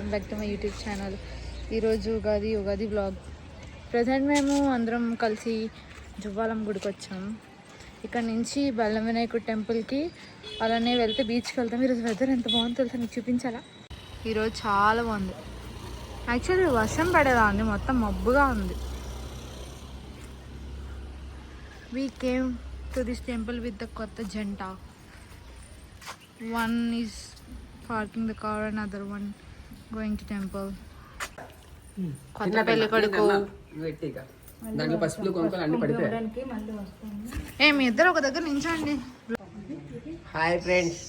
Welcome back to my YouTube channel. ఈరోజు Ugadi vlog. Present మేము అందరం కలిసి జువ్వాలం గుడికి వచ్చాం. ఇక్కడ నుంచి బెల్లం వినాయకుడు టెంపుల్కి అలానే వెళ్తే బీచ్కి వెళ్తాం. ఈరోజు వెదర్ ఎంత బాగుందో తెలుసా, మీకు చూపించాలా? ఈరోజు చాలా బాగుంది. యాక్చువల్లీ వర్షం పడేలా ఉంది, మొత్తం మబ్బుగా ఉంది. We came to this temple with the కొత్త జంట. One is parking the car, another one going to temple. కొత్త పెళ్లి కొడుకు దాంట్లో పసుపులు కొంకలు అన్ని పడిపోయాయి. మీ ఇద్దరు ఒక దగ్గర నించోండి. హాయ్ ఫ్రెండ్స్,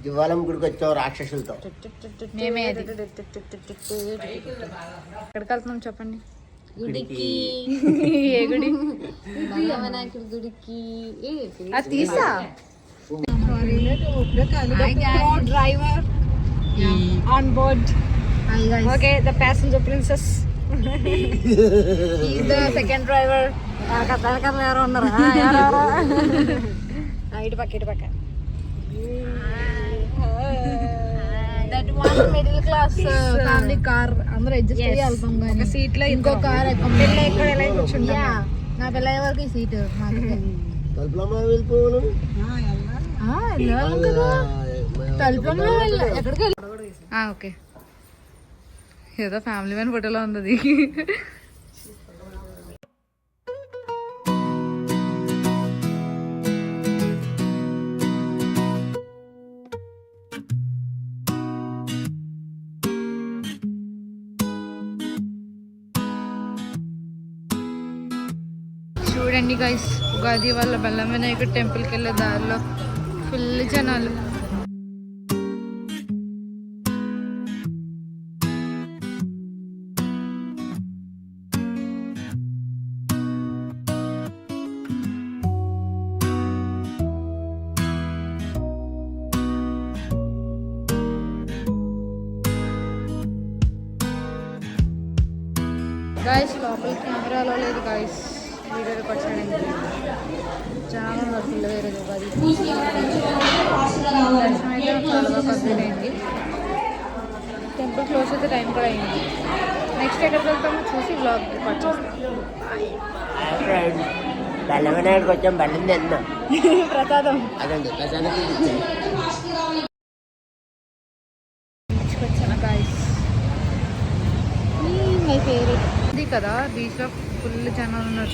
జువ్వాలం గుడికి వచ్చాం రాక్షసులతో. మేమే అది. ఎక్కడికి వెళ్తున్నాం చెప్పండి? గుడికి. ఏ గుడి? వినాయకుడి గుడికి. అది తీసా driver on board. Okay, the passenger princess. The second driver. ఎవరో ఉన్నారు. ఇటు పక్క that one middle class family car. అందరూ అడ్జస్ట్ అయ్యి వెళ్తాం. కానీ సీట్ లో ఇంకో కార్ పిల్ల ఎక్కడ ఎలా కూర్చుంటా. నా పిల్ల వరకు ఈ సీట్ ఓకే. ఏదో ఫ్యామిలీ మ్యాన్ ఫోటోలో ఉంది అది. చూడండి గైస్, ఉగాది వల్ల బెల్లం వినాయకుడు టెంపుల్కి వెళ్ళే దారిలో ఫుల్ జనాలు. గాయస్ లోపల కెమెరాలో లేదు గాయస్, వీడియోకి వచ్చాడండి. చాలా ఫుల్ వేరే ఉగాది దర్శనం అయితే చాలా బాగా కంప్లీట్ అయింది. టెంపుల్ క్లోజ్ అయితే టైం కూడా అయింది. నెక్స్ట్ ఎక్కడికి వెళ్తామో చూసి బ్లాగ్ రికార్డ్ చేస్తాం. బెల్లం వినాయకుడికి వచ్చాం, బెల్లం తిన్నాం. ప్రసాదం అదండి ప్రసాదం. బీచ్కి వచ్చాను గాయస్, మై ఫేవరెట్. ఇది కదా బీచ్లో ఫుల్ జనాలు ఉన్నారు.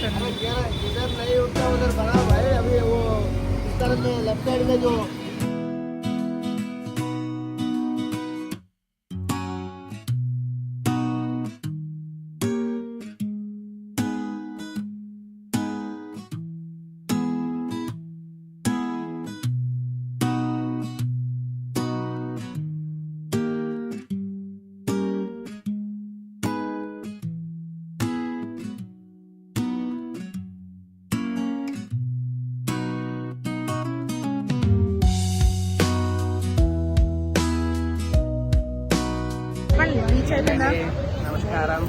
బీచ్ అయిపోయిందా? నమస్కారం.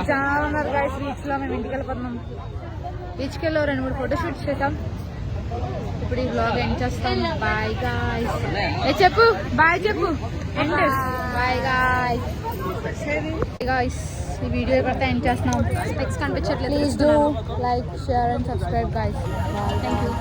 చాలా ఉన్నారు గాయస్ బీచ్ లో. మేము ఇంటికి వెళ్ళిపోతున్నాం. బీచ్కి వెళ్ళి 2-3 ఫోటో షూట్స్ చేసాం. ఇప్పుడు ఈ బ్లాగ్ ఎండ్ చేస్తాం. Bye guys. చెప్పు బాయ్, చెప్పు ఎండ్. Bye guys. గాయస్ ఈ వీడియో ఎక్కడితే ఎండ్ చేస్తున్నాం. స్పెక్స్ కనిపించట్లేదు. Please do like, share and subscribe guys. Thank you.